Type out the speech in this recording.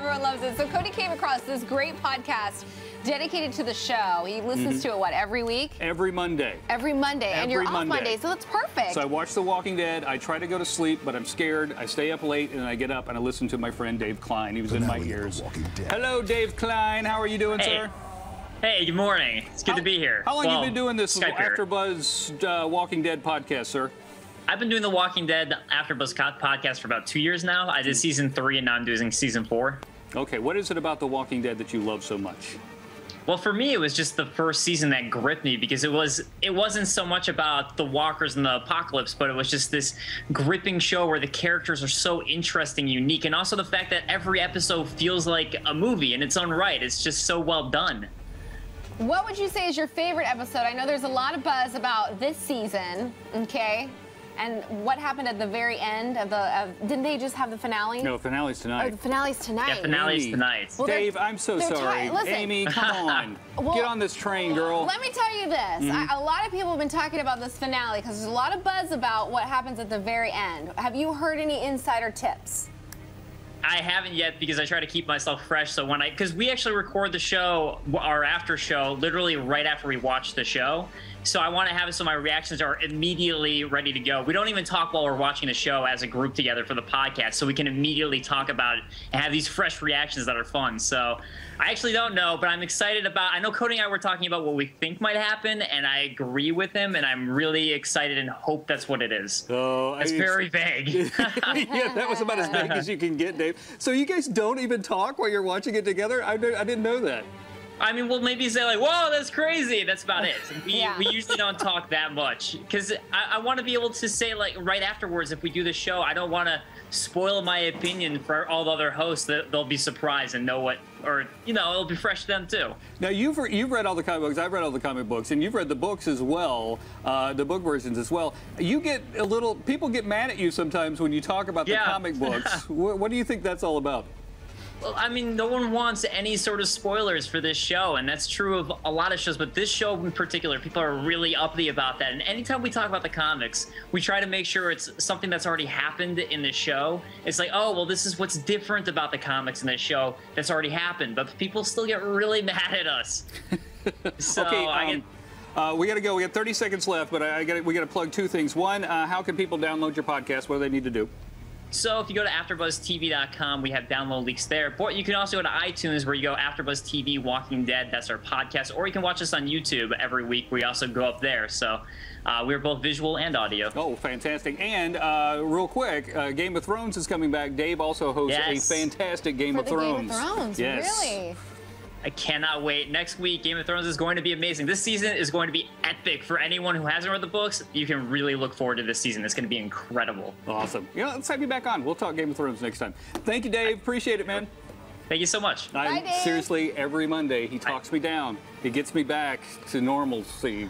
Everyone loves it. So Cody came across this great podcast dedicated to the show. He listens to it, what, every week? Every Monday. Every Monday. And you're off Monday, so that's perfect. So I watch The Walking Dead. I try to go to sleep, but I'm scared. I stay up late, and then I get up and I listen to my friend Dave Klein. He was in my ears. Hello, Dave Klein. How are you doing, sir? Hey, good morning. It's good to be here. How long have you been doing this Afterbuzz Walking Dead podcast, sir? I've been doing the Walking Dead Afterbuzz podcast for about 2 years now. I did season 3, and now I'm doing season 4. Okay, what is it about The Walking Dead that you love so much? Well, for me, it was just the first season that gripped me because it wasn't so much about the walkers and the apocalypse, but it was just this gripping show where the characters are so interesting, unique, and also the fact that every episode feels like a movie in its own right. It's just so well done. What would you say is your favorite episode? I know there's a lot of buzz about this season, okay? And what happened at the very end of the, didn't they just have the finale? No, finale's tonight. Oh, the finale's tonight. Yeah, finale's tonight. Well, Dave, I'm so sorry. Listen. Amy, come on. Get on this train, girl. Let me tell you this. A lot of people have been talking about this finale because there's a lot of buzz about what happens at the very end. Have you heard any insider tips? I haven't yet because I try to keep myself fresh. So when because we actually record the show, our after show, literally right after we watch the show. So I want to have it so my reactions are immediately ready to go. We don't even talk while we're watching the show as a group together for the podcast, so we can immediately talk about it and have these fresh reactions that are fun. So I actually don't know, but I'm excited about, I know Cody and I were talking about what we think might happen, and I agree with him, and I'm really excited and hope that's what it is. Oh, it's very vague. Yeah, that was about as vague as you can get, Dave. So you guys don't even talk while you're watching it together? I didn't know that. I mean, we'll maybe say like, whoa, that's crazy. That's about it. We usually don't talk that much because I want to be able to say like right afterwards, if we do the show, I don't want to spoil my opinion for all the other hosts that they'll be surprised and know what, or, you know, it'll be fresh to them too. Now, you've read all the comic books. I've read all the comic books, and you've read the books as well, the book versions as well. You get a little, people get mad at you sometimes when you talk about the comic books. What do you think that's all about? Well, I mean, no one wants any sort of spoilers for this show, and that's true of a lot of shows, but this show in particular, people are really uppity about that. And anytime we talk about the comics, we try to make sure it's something that's already happened in the show. It's like, oh, well, this is what's different about the comics in this show that's already happened, but people still get really mad at us. So okay, we got to go. We got 30 seconds left, but we got to plug two things. One, how can people download your podcast? What do they need to do? So if you go to AfterbuzzTV.com, we have download links there. But you can also go to iTunes where you go Afterbuzz TV Walking Dead. That's our podcast. Or you can watch us on YouTube every week. We also go up there. So we're both visual and audio. Oh, fantastic. And real quick, Game of Thrones is coming back. Dave also hosts a fantastic Game of Thrones. Game of Thrones, really? I cannot wait. Next week, Game of Thrones is going to be amazing. This season is going to be epic. For anyone who hasn't read the books, you can really look forward to this season. It's going to be incredible. Awesome. You know, let's have you back on. We'll talk Game of Thrones next time. Thank you, Dave. Appreciate it, man. Thank you so much. Bye, Dave. Seriously, every Monday, he talks me down. He gets me back to normalcy.